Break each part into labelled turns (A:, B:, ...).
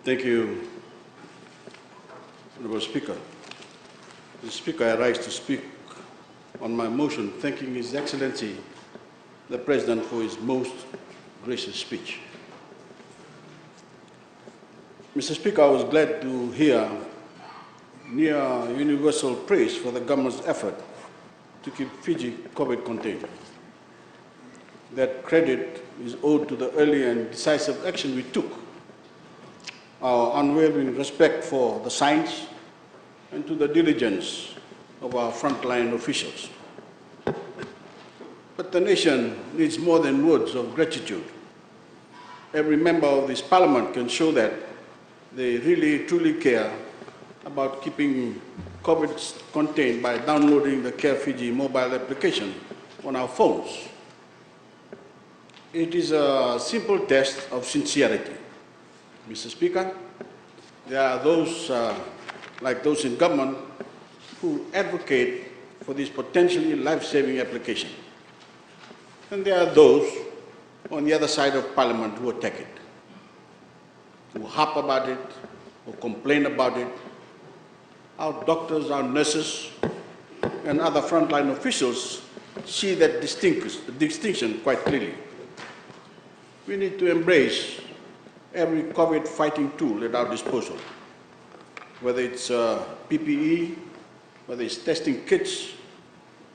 A: Thank you, Honourable Speaker. Mr. Speaker, I rise to speak on my motion thanking His Excellency, the President, for his most gracious speech. Mr. Speaker, I was glad to hear near universal praise for the government's effort to keep Fiji COVID contained. That credit is owed to the early and decisive action we took, our unwavering respect for the science, and to the diligence of our frontline officials. But the nation needs more than words of gratitude. Every member of this Parliament can show that they really, truly care about keeping COVID contained by downloading the Care Fiji mobile application on our phones. It is a simple test of sincerity. Mr. Speaker, there are those, like those in government, who advocate for this potentially life-saving application. And there are those on the other side of Parliament who attack it, who harp about it, who complain about it. Our doctors, our nurses, and other frontline officials see that distinction quite clearly. We need to embrace every COVID fighting tool at our disposal, whether it's PPE, whether it's testing kits,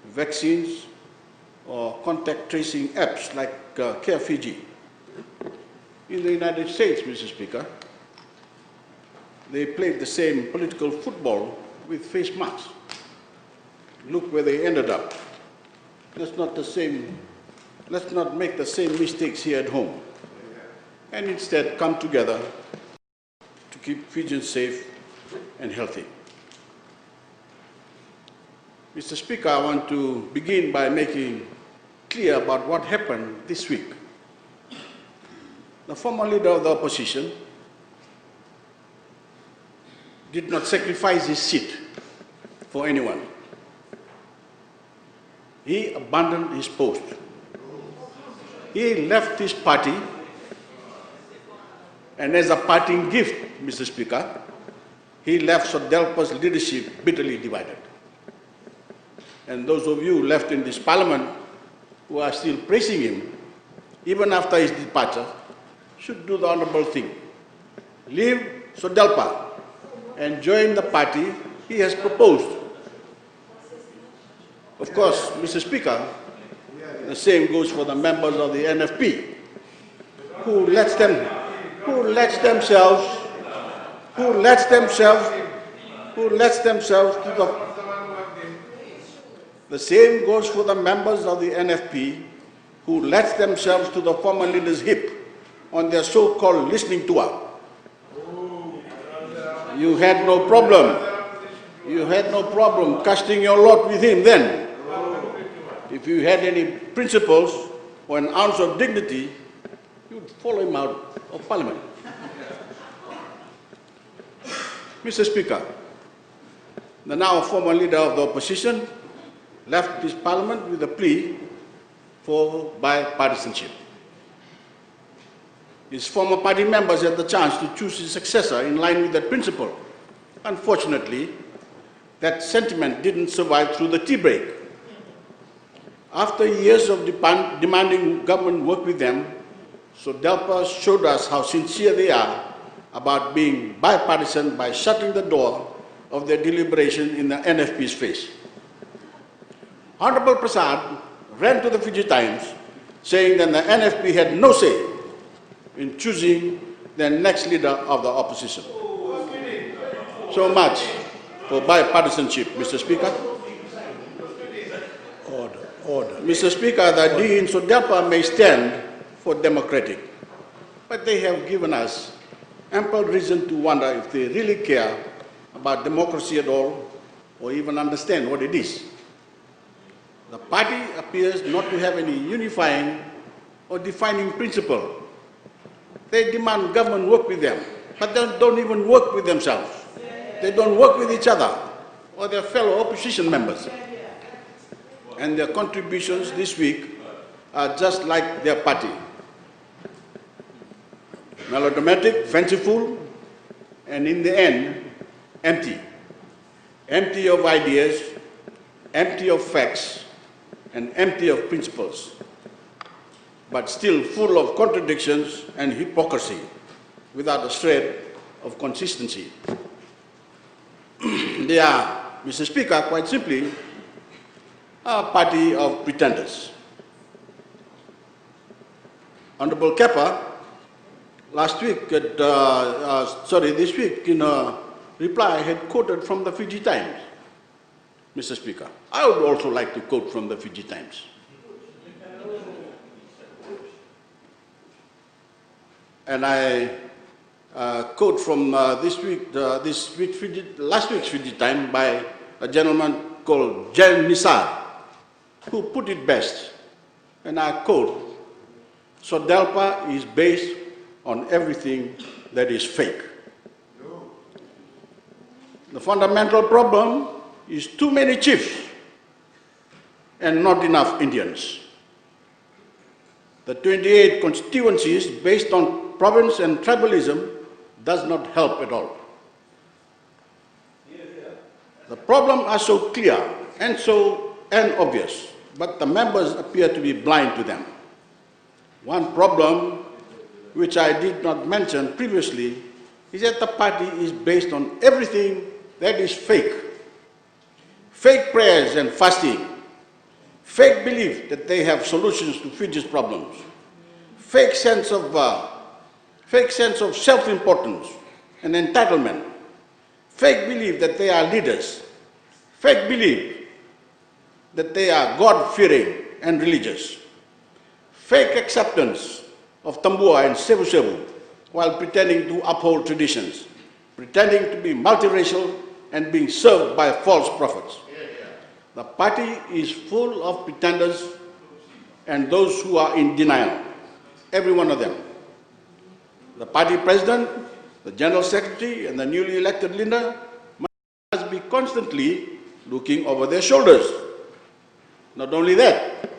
A: vaccines, or contact tracing apps like Care Fiji. In the United States, Mr. Speaker, they played the same political football with face masks. Look where they ended up. Let's not make the same mistakes here at home, and instead come together to keep Fijians safe and healthy. Mr. Speaker, I want to begin by making clear about what happened this week. The former leader of the opposition did not sacrifice his seat for anyone. He abandoned his post. He left his party, and as a parting gift, Mr. Speaker, he left SODELPA's leadership bitterly divided. And those of you left in this Parliament who are still praising him, even after his departure, should do the honourable thing. Leave SODELPA and join the party he has proposed. Of course, Mr. Speaker, the same goes for the members of the NFP, who lets themselves to the same goes for the members of the NFP who lets themselves to the former leader's hip on their so-called listening tour. You had no problem casting your lot with him then. If you had any principles or an ounce of dignity, you'd follow him out of Parliament. Mr. Speaker, the now former leader of the opposition left this Parliament with a plea for bipartisanship. His former party members had the chance to choose his successor in line with that principle. Unfortunately, that sentiment didn't survive through the tea break. After years of demanding government work with them, SODELPA showed us how sincere they are about being bipartisan by shutting the door of their deliberation in the NFP's face. Honorable Prasad ran to the Fiji Times saying that the NFP had no say in choosing the next leader of the opposition. So much for bipartisanship, Mr. Speaker. Order. Mr. Speaker, the D in SODELPA may stand for democratic, but they have given us ample reason to wonder if they really care about democracy at all, or even understand what it is. The party appears not to have any unifying or defining principle. They demand government work with them, but they don't even work with themselves. They don't work with each other or their fellow opposition members. And their contributions this week are just like their party. Melodramatic, fanciful, and in the end, empty. Empty of ideas, empty of facts, and empty of principles, but still full of contradictions and hypocrisy, without a shred of consistency. They are, Mr. Speaker, quite simply, a party of pretenders. Honorable Kepa, this week, in a reply, had quoted from the Fiji Times. Mr. Speaker, I would also like to quote from the Fiji Times. And I quote from last week's Fiji Times by a gentleman called Jen Nisar, who put it best, and I quote, "SODELPA is based on everything that is fake." The fundamental problem is too many chiefs and not enough Indians. The 28 constituencies based on province and tribalism does not help at all. The problems are so clear and obvious, but the members appear to be blind to them. One problem, which I did not mention previously, is that the party is based on everything that is fake. Fake prayers and fasting, fake belief that they have solutions to Fiji's problems, fake sense of self-importance and entitlement, fake belief that they are leaders, fake belief that they are God-fearing and religious, fake acceptance of tambua and sebu-sebu while pretending to uphold traditions, pretending to be multiracial and being served by false prophets. The party is full of pretenders and those who are in denial, every one of them. The party president, the general secretary, and the newly elected leader must be constantly looking over their shoulders. Not only that,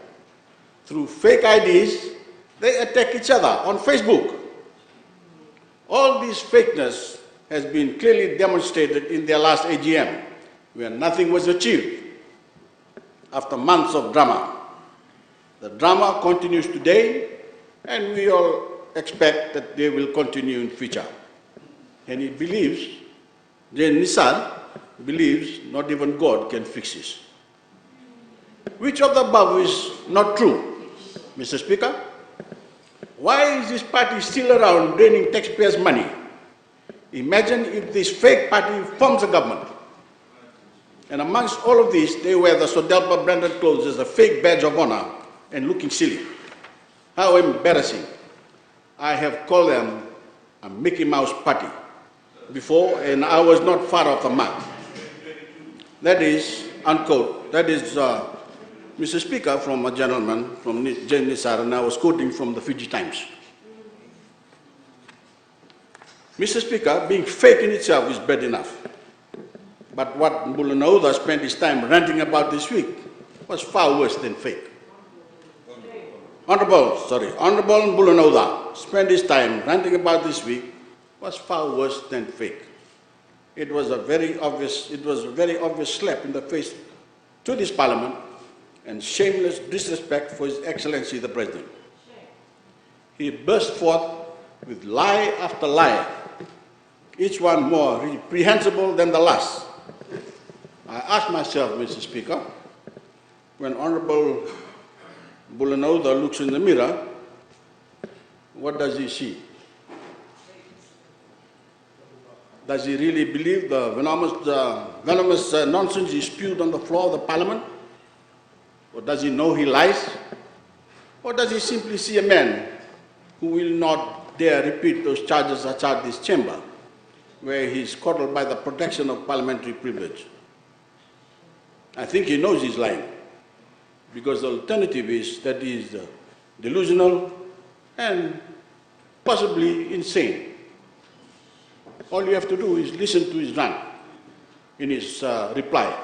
A: through fake IDs, they attack each other on Facebook. All this fakeness has been clearly demonstrated in their last AGM, where nothing was achieved. After months of drama, the drama continues today, and we all expect that they will continue in future. And he believes, Jen Nisar believes, not even God can fix this. Which of the above is not true, Mr. Speaker? Why is this party still around draining taxpayers' money? Imagine if this fake party forms a government. And amongst all of this, they wear the SODELPA branded clothes as a fake badge of honor and looking silly. How embarrassing. I have called them a Mickey Mouse party before, and I was not far off the mark. That is, unquote, that is, Mr. Speaker, from a gentleman from Jen Nisar, and I was quoting from the Fiji Times. Mr. Speaker, being fake in itself is bad enough. But what Mbulunauda spent his time ranting about this week was far worse than fake. Honorable Mbulunauda spent his time ranting about this week was far worse than fake. It was a very obvious slap in the face to this Parliament and shameless disrespect for His Excellency the President. He burst forth with lie after lie, each one more reprehensible than the last. I ask myself, Mr. Speaker, when Honorable Mbulunauda looks in the mirror, what does he see? Does he really believe the venomous nonsense he spewed on the floor of the Parliament? Or does he know he lies? Or does he simply see a man who will not dare repeat those charges outside this chamber, where he is coddled by the protection of parliamentary privilege? I think he knows he's lying, because the alternative is that he is delusional and possibly insane. All you have to do is listen to his rant in his reply.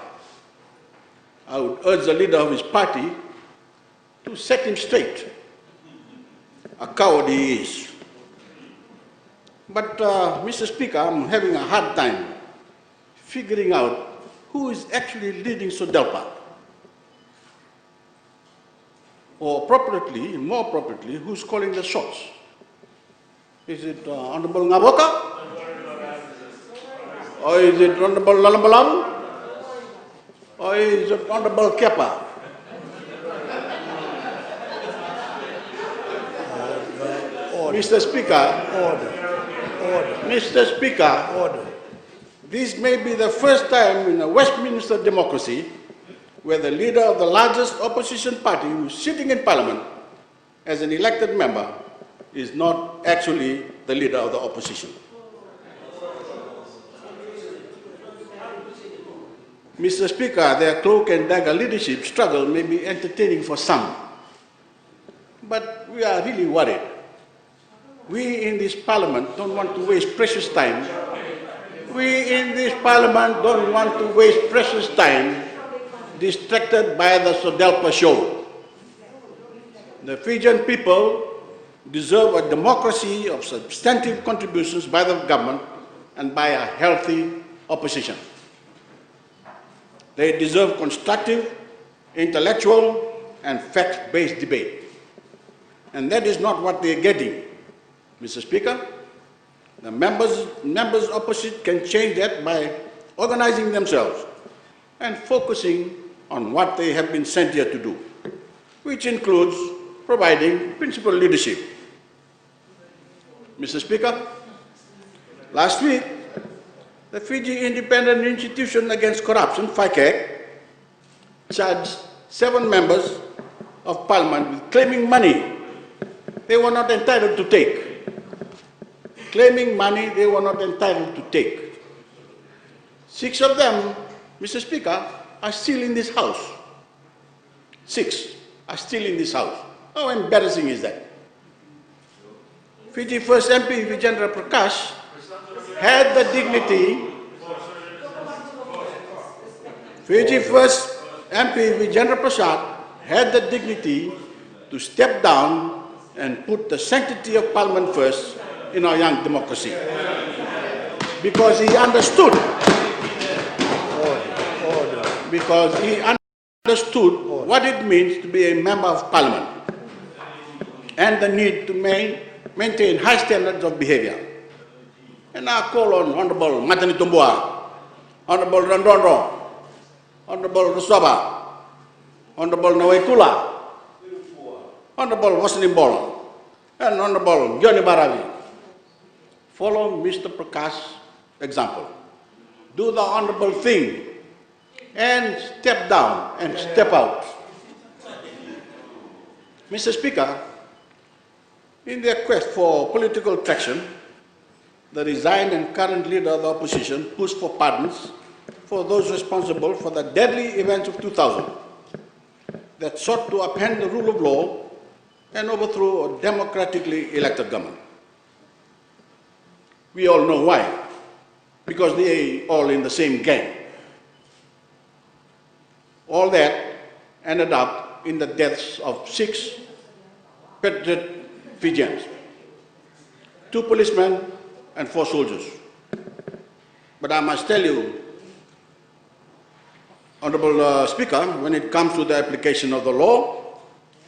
A: I would urge the leader of his party to set him straight. A coward he is. But, Mr. Speaker, I'm having a hard time figuring out who is actually leading SODELPA. Or more appropriately, who's calling the shots? Is it Honorable Ngaboka? Or is it Honorable Lalambalam? Or is it Honorable Kepa? Mr. Speaker, order. Mr. Speaker, order. This may be the first time in a Westminster democracy where the leader of the largest opposition party who is sitting in Parliament as an elected member is not actually the leader of the opposition. Mr. Speaker, their cloak and dagger leadership struggle may be entertaining for some, but we are really worried. We in this Parliament don't want to waste precious time. We in this Parliament don't want to waste precious time distracted by the SODELPA show. The Fijian people deserve a democracy of substantive contributions by the government and by a healthy opposition. They deserve constructive, intellectual, and fact-based debate. And that is not what they are getting. Mr. Speaker, the members opposite can change that by organizing themselves and focusing on what they have been sent here to do, which includes providing principal leadership. Mr. Speaker, last week, the Fiji Independent Institution Against Corruption, FICAC, charged 7 members of Parliament with claiming money they were not entitled to take. Claiming money they were not entitled to take. 6 of them, Mr. Speaker, are still in this House. 6 are still in this House. How embarrassing is that? Fiji First MP Vijendra Prakash had the dignity. Fiji First MP Vijendra Prasad had the dignity to step down and put the sanctity of Parliament first in our young democracy. Because he understood. Because he understood what it means to be a member of Parliament and the need to maintain high standards of behavior. And I call on Honorable Matani Tumbua, Honorable Randondro, Honorable Rusaba, Honorable Nawekula, Honorable Wasnimbol, and Honorable Johnny Baravi. Follow Mr. Prakash's example. Do the honorable thing and step down and step out. Mr. Speaker, in their quest for political traction, the resigned and current leader of the opposition pushed for pardons for those responsible for the deadly events of 2000 that sought to upend the rule of law and overthrow a democratically elected government. We all know why. Because they are all in the same gang. All that ended up in the deaths of 6 patriot Fijians, 2 policemen and 4 soldiers. But I must tell you, Honorable Speaker, when it comes to the application of the law,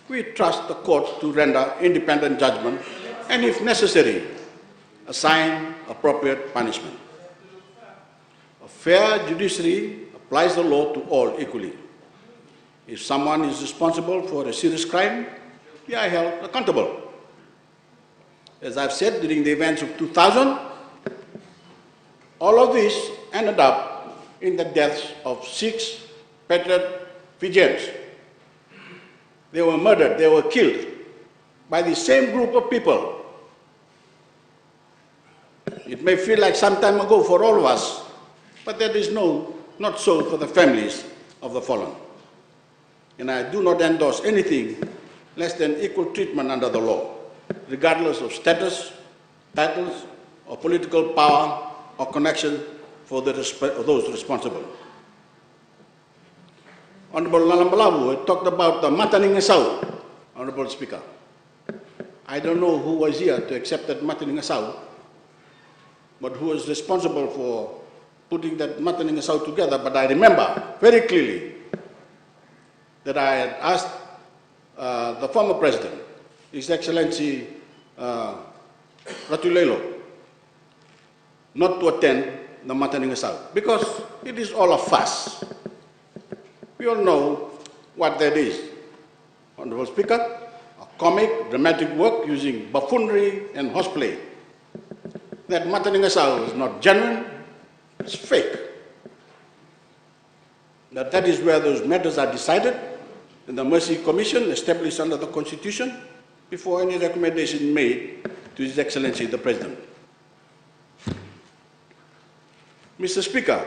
A: we trust the court to render independent judgment and, if necessary, assign appropriate punishment. A fair judiciary applies the law to all equally. If someone is responsible for a serious crime, they are held accountable. As I've said, during the events of 2000, all of this ended up in the deaths of 6 patriot Fijians. They were murdered, they were killed by the same group of people. It may feel like some time ago for all of us, but that is not so for the families of the fallen. And I do not endorse anything less than equal treatment under the law, regardless of status, titles, or political power or connection for those responsible. Honorable Lalambalawu talked about the Mataning Asau, Honorable Speaker. I don't know who was here to accept that Mataning Asau, but who was responsible for putting that Mataningasau together. But I remember very clearly that I had asked the former president, His Excellency Ratulelo, not to attend the Mataningasau because it is all a fuss. We all know what that is. Honorable Speaker, a comic, dramatic work using buffoonery and horseplay. That Mataningasau is not genuine, it's fake. That is where those matters are decided in the Mercy Commission established under the Constitution before any recommendation made to His Excellency the President. Mr. Speaker,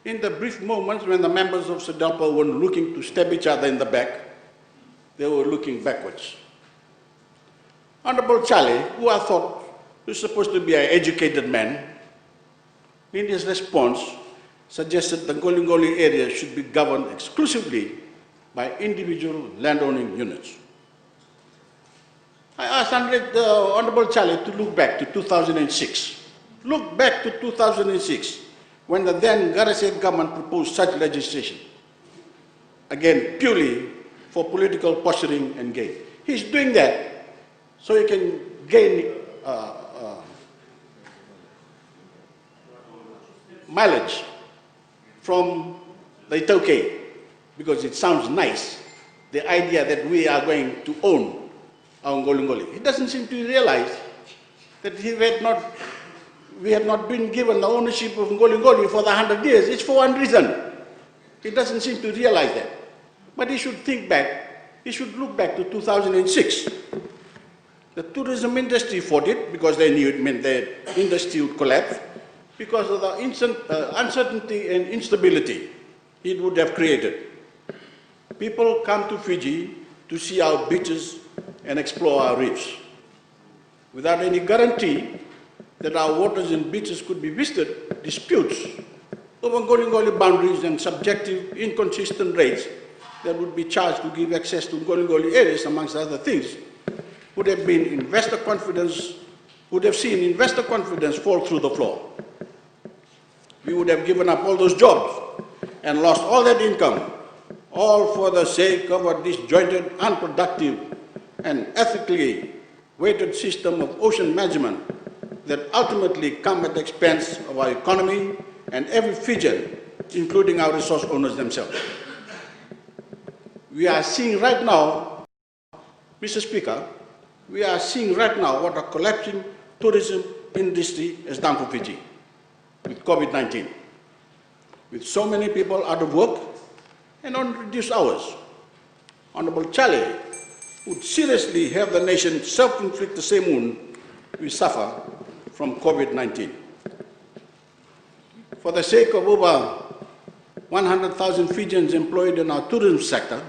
A: in the brief moments when the members of SODELPA were looking to stab each other in the back, they were looking backwards. Honorable Charlie, who I thought was supposed to be an educated man, in his response suggested the Ngolingoli area should be governed exclusively by individual landowning units. I asked Honorable Charlie to look back to 2006. Look back to 2006, when the then Garasek government proposed such legislation. Again, purely for political posturing and gain. He's doing that so he can gain mileage from the Itoke, because it sounds nice, the idea that we are going to own our Ngolingoli. He doesn't seem to realize that we have not been given the ownership of Ngolingoli for the 100 years. It's for one reason. He doesn't seem to realize that. But he should think back, he should look back to 2006. The tourism industry fought it because they knew it meant the industry would collapse because of the uncertainty and instability it would have created. People come to Fiji to see our beaches and explore our reefs. Without any guarantee that our waters and beaches could be visited, disputes over Ngolingoli boundaries and subjective, inconsistent rates that would be charged to give access to Ngolingoli areas, amongst other things, would have seen investor confidence fall through the floor. We would have given up all those jobs and lost all that income, all for the sake of a disjointed, unproductive, and ethically weighted system of ocean management that ultimately come at the expense of our economy and every Fijian, including our resource owners themselves. We are seeing right now, Mr. Speaker, we are seeing right now what a collapsing tourism industry has done for Fiji with COVID-19. With so many people out of work and on reduced hours, Honorable Charlie would seriously have the nation self-inflict the same wound we suffer from COVID-19. For the sake of over 100,000 Fijians employed in our tourism sector,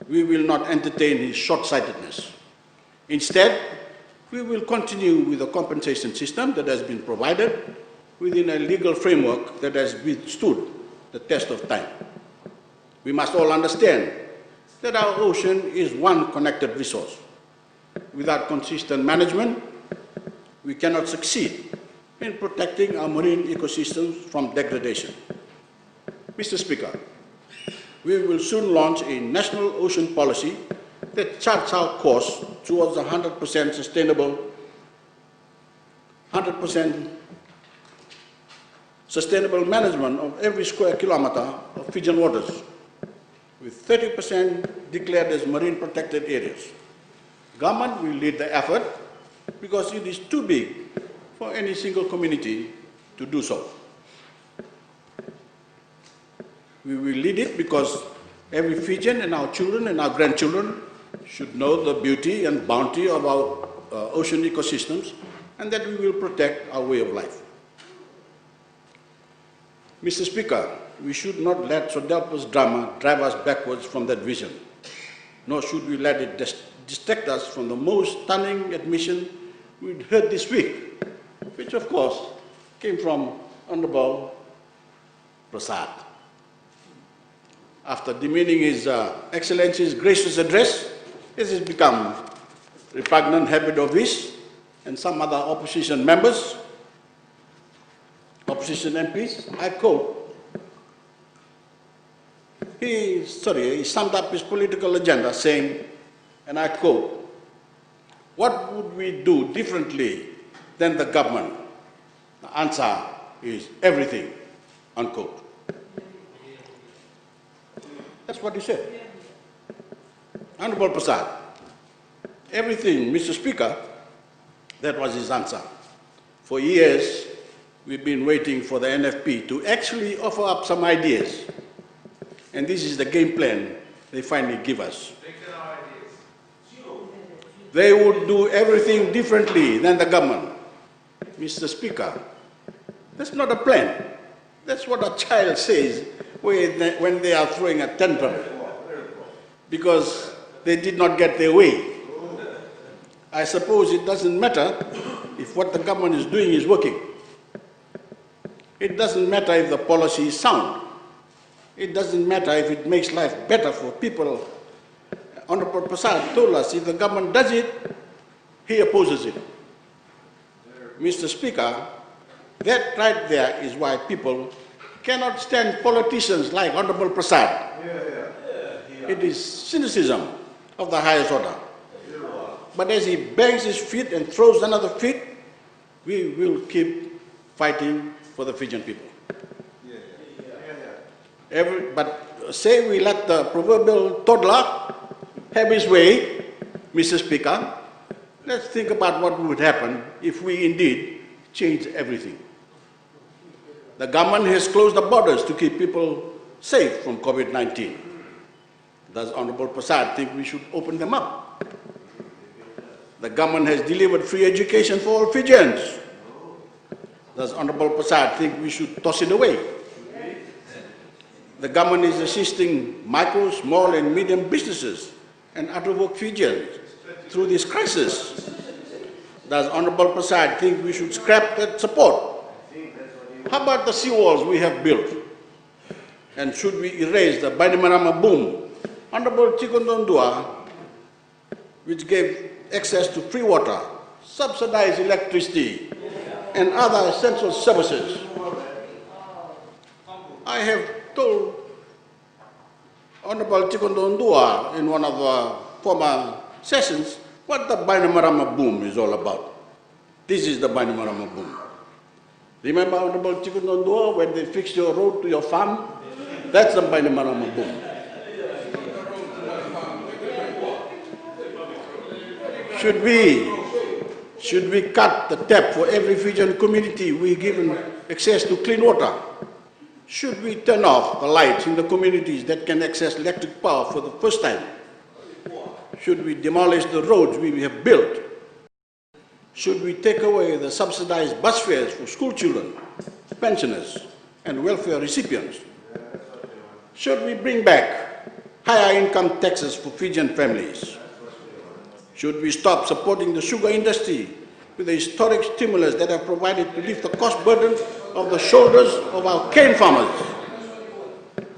A: we will not entertain his short-sightedness. Instead, we will continue with the compensation system that has been provided within a legal framework that has withstood the test of time. We must all understand that our ocean is one connected resource. Without consistent management, we cannot succeed in protecting our marine ecosystems from degradation. Mr. Speaker, we will soon launch a national ocean policy that charts our course towards 100% sustainable management of every square kilometer of Fijian waters, with 30% declared as marine protected areas. Government will lead the effort because it is too big for any single community to do so. We will lead it because every Fijian and our children and our grandchildren should know the beauty and bounty of our ocean ecosystems and that we will protect our way of life. Mr. Speaker, we should not let SODELPA's drama drive us backwards from that vision, nor should we let it distract us from the most stunning admission we heard this week, which of course came from Honorable Prasad. After demeaning His Excellency's gracious address, this has become a repugnant habit of his and some other opposition members opposition MPs. I quote, he summed up his political agenda saying, and I quote, "What would we do differently than the government?" The answer is everything, unquote. That's what he said. Honorable Prasad, everything, Mr. Speaker, that was his answer. For years, we've been waiting for the NFP to actually offer up some ideas. And this is the game plan they finally give us. They would do everything differently than the government. Mr. Speaker, that's not a plan. That's what a child says when they are throwing a tantrum because they did not get their way. I suppose it doesn't matter if what the government is doing is working. It doesn't matter if the policy is sound. It doesn't matter if it makes life better for people. Honorable Prasad told us if the government does it, he opposes it. Mr. Speaker, that right there is why people cannot stand politicians like Honorable Prasad. It is cynicism of the highest order. But as he bangs his feet and throws another fit, we will keep fighting for the Fijian people. But say we let the proverbial toddler have his way, Mr. Speaker, let's think about what would happen if we indeed change everything. The government has closed the borders to keep people safe from COVID-19. Does Honorable Prasad think we should open them up? The government has delivered free education for all Fijians. Does Honorable Prasad think we should toss it away? The government is assisting micro, small and medium businesses and out-of-work Fijians through this crisis. Does Honorable Prasad think we should scrap that support? How about the seawalls we have built? And should we erase the Bainimarama boom? Honorable Tikondondua, which gave access to free water, subsidized electricity, and other essential services. I have told Honorable Tikondondua in one of the former sessions what the Bainimarama boom is all about. This is the Bainimarama boom. Remember, Honorable Tikondondua, when they fixed your road to your farm? That's the Bainimarama boom. Should we cut the tap for every Fijian community we given access to clean water? Should we turn off the lights in the communities that can access electric power for the first time? Should we demolish the roads we have built? Should we take away the subsidized bus fares for school children, pensioners, and welfare recipients? Should we bring back higher income taxes for Fijian families? Should we stop supporting the sugar industry with the historic stimulus that have provided to lift the cost burden of the shoulders of our cane farmers?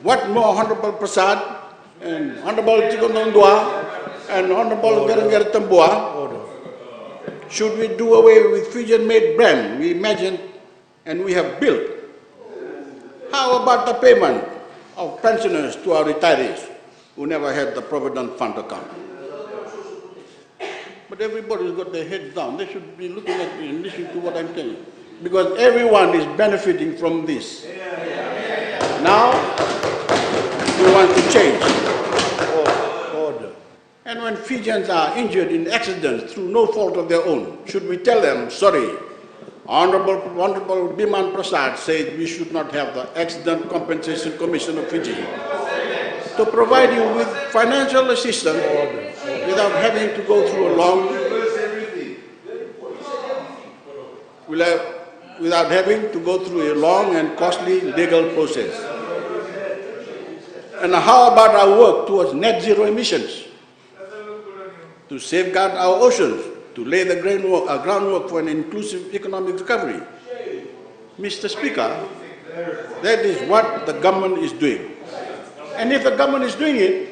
A: What more, Honorable Prasad and Honorable Tikondondua and Honorable Garangara Tambua? Should we do away with Fijian-made brand we imagined and we have built? How about the payment of pensioners to our retirees who never had the Provident Fund account? But everybody's got their heads down. They should be looking at me and listening to what I'm telling you. Because everyone is benefiting from this. Now, we want to change order. And when Fijians are injured in accidents through no fault of their own, should we tell them, sorry, Honorable Biman Prasad said we should not have the Accident Compensation Commission of Fiji to provide you with financial assistance without having to go through a long and costly legal process. And how about our work towards net zero emissions? To safeguard our oceans, to lay the groundwork for an inclusive economic recovery. Mr. Speaker, that is what the government is doing. And if the government is doing it,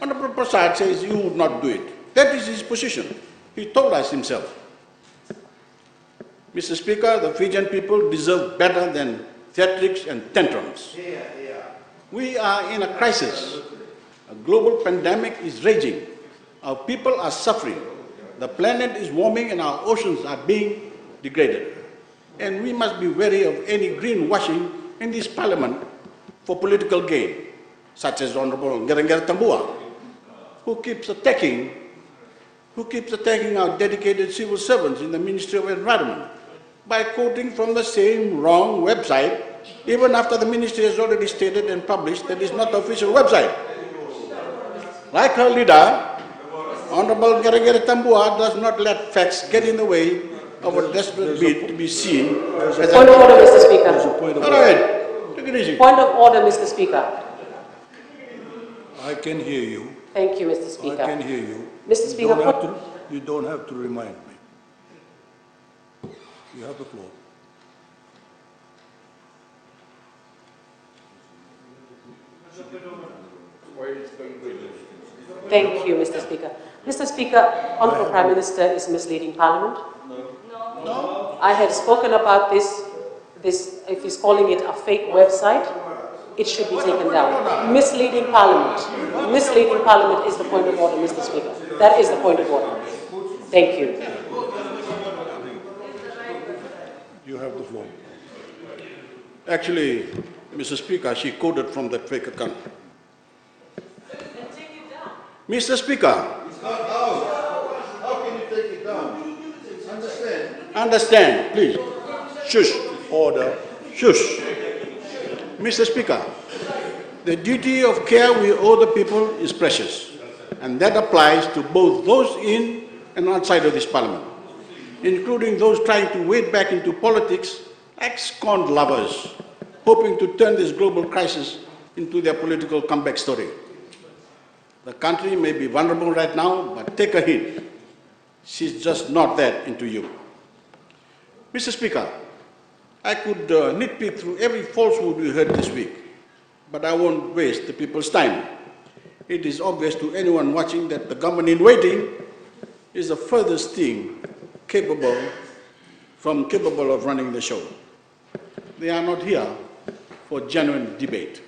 A: Honorable Prasad says you would not do it. That is his position. He told us himself. Mr. Speaker, the Fijian people deserve better than theatrics and tantrums. We are in a crisis. A global pandemic is raging. Our people are suffering. The planet is warming and our oceans are being degraded. And we must be wary of any greenwashing in this parliament for political gain, such as Honorable Tambua, who keeps attacking our dedicated civil servants in the Ministry of Environment by quoting from the same wrong website, even after the ministry has already stated and published that it's not the official website. Like her leader, Honorable Tambua does not let facts get in the way of a desperate bid to be seen as a
B: point of order, Mr. Speaker.
A: All right, take it easy.
B: Point of order, Mr. Speaker.
C: I can hear you.
B: Thank you, Mr. Speaker.
C: I can hear you.
B: Mr. Speaker,
C: You don't have to remind me. You have the floor.
B: Thank you, Mr. Speaker. Mr. Speaker, Honourable Prime Minister is misleading Parliament.
A: No.
B: I have spoken about this, if he's calling it a fake website, it should be taken down. Misleading Parliament. Misleading Parliament is the point of order, Mr. Speaker. That is the point of order. Thank you.
C: You have the floor.
A: Actually, Mr. Speaker, she quoted from that fake account. Mr. Speaker.
D: It's not out. How can you take it down? Understand?
A: Understand, please. Shush.
C: Order.
A: Shush. Mr. Speaker, the duty of care we owe the people is precious, and that applies to both those in and outside of this parliament, including those trying to wade back into politics like scorned lovers, hoping to turn this global crisis into their political comeback story. The country may be vulnerable right now, but take a hint. She's just not that into you. Mr. Speaker, I could nitpick through every falsehood we heard this week, but I won't waste the people's time. It is obvious to anyone watching that the government in waiting is the furthest thing capable of running the show. They are not here for genuine debate.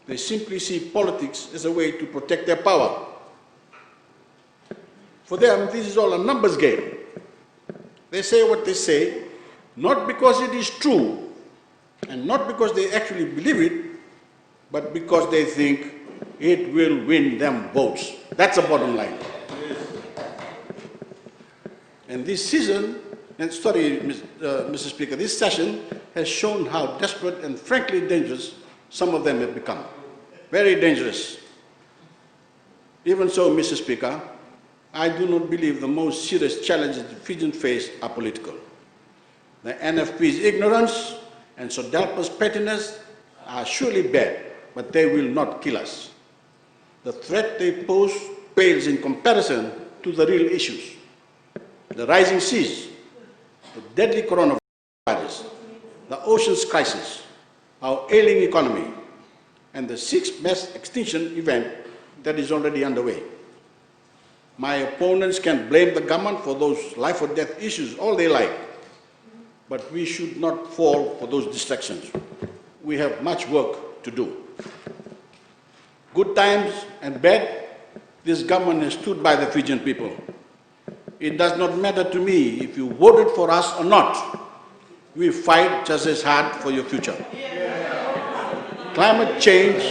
A: They simply see politics as a way to protect their power. For them, this is all a numbers game. They say what they say, not because it is true, and not because they actually believe it, but because they think it will win them votes. That's the bottom line. And this season, Mr. Speaker, this session has shown how desperate and frankly dangerous some of them have become. Very dangerous. Even so, Mr. Speaker, I do not believe the most serious challenges the Fijians face are political. The NFP's ignorance and SODELPA's pettiness are surely bad, but they will not kill us. The threat they pose pales in comparison to the real issues. The rising seas, the deadly coronavirus, the oceans crisis, our ailing economy, and the sixth mass extinction event that is already underway. My opponents can blame the government for those life or death issues all they like, but we should not fall for those distractions. We have much work to do. Good times and bad, this government has stood by the Fijian people. It does not matter to me if you voted for us or not. We fight just as hard for your future. Climate change,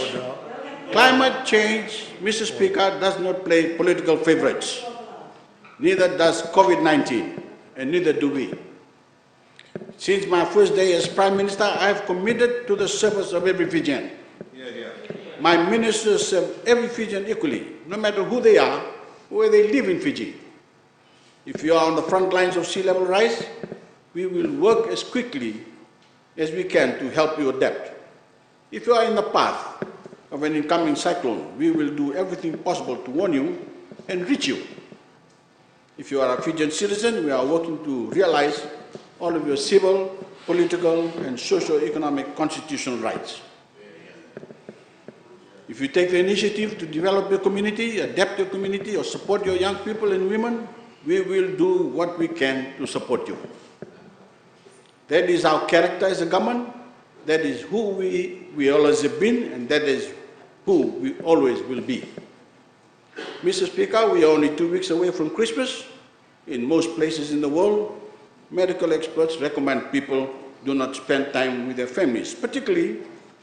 A: Mr. Speaker, does not play political favorites. Neither does COVID-19, and neither do we. Since my first day as Prime Minister, I have committed to the service of every Fijian. My ministers serve every Fijian equally, no matter who they are, where they live in Fiji. If you are on the front lines of sea level rise, we will work as quickly as we can to help you adapt. If you are in the path of an incoming cyclone, we will do everything possible to warn you and reach you. If you are a Fijian citizen, we are working to realize all of your civil, political, and socio-economic constitutional rights. If you take the initiative to develop your community, adapt your community, or support your young people and women, we will do what we can to support you. That is our character as a government. That is who we always have been, and that is who we always will be. Mr. Speaker, we are only 2 weeks away from Christmas. In most places in the world, medical experts recommend people do not spend time with their families, particularly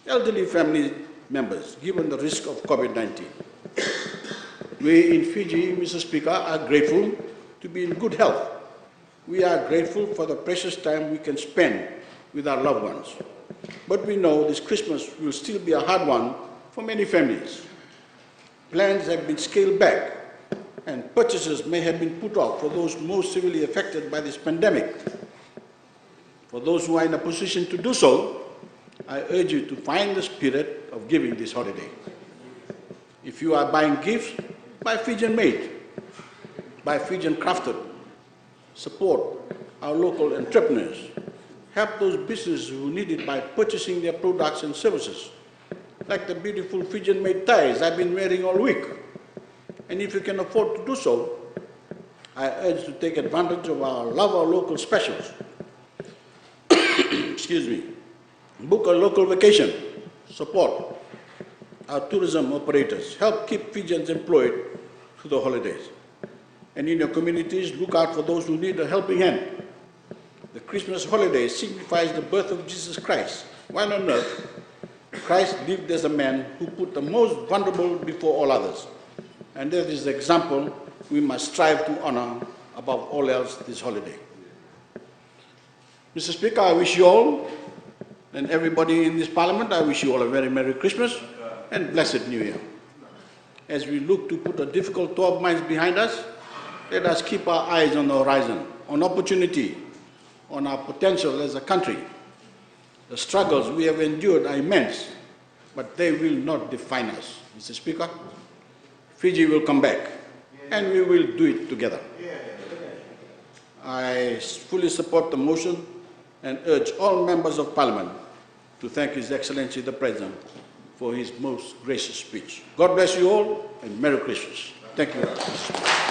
A: elderly family members, given the risk of COVID-19. We in Fiji, Mr. Speaker, are grateful to be in good health. We are grateful for the precious time we can spend with our loved ones. But we know this Christmas will still be a hard one for many families. Plans have been scaled back, and purchases may have been put off for those most severely affected by this pandemic. For those who are in a position to do so, I urge you to find the spirit of giving this holiday. If you are buying gifts, buy Fijian made, buy Fijian crafted. Support our local entrepreneurs. Help those businesses who need it by purchasing their products and services, like the beautiful Fijian made ties I've been wearing all week. And if you can afford to do so, I urge to take advantage of our Love Our Local specials. Excuse me. Book a local vacation. Support our tourism operators. Help keep Fijians employed through the holidays. And in your communities, look out for those who need a helping hand. The Christmas holiday signifies the birth of Jesus Christ. While on earth, Christ lived as a man who put the most vulnerable before all others. And that is the example we must strive to honor above all else this holiday. Mr. Speaker, I wish you all, and everybody in this Parliament, I wish you all a very Merry Christmas and blessed New Year. As we look to put a difficult 12 months behind us, let us keep our eyes on the horizon, on opportunity, on our potential as a country. The struggles we have endured are immense, but they will not define us. Mr. Speaker, Fiji will come back, and we will do it together. I fully support the motion and urge all members of Parliament to thank His Excellency the President for his most gracious speech. God bless you all, and Merry Christmas. Thank you.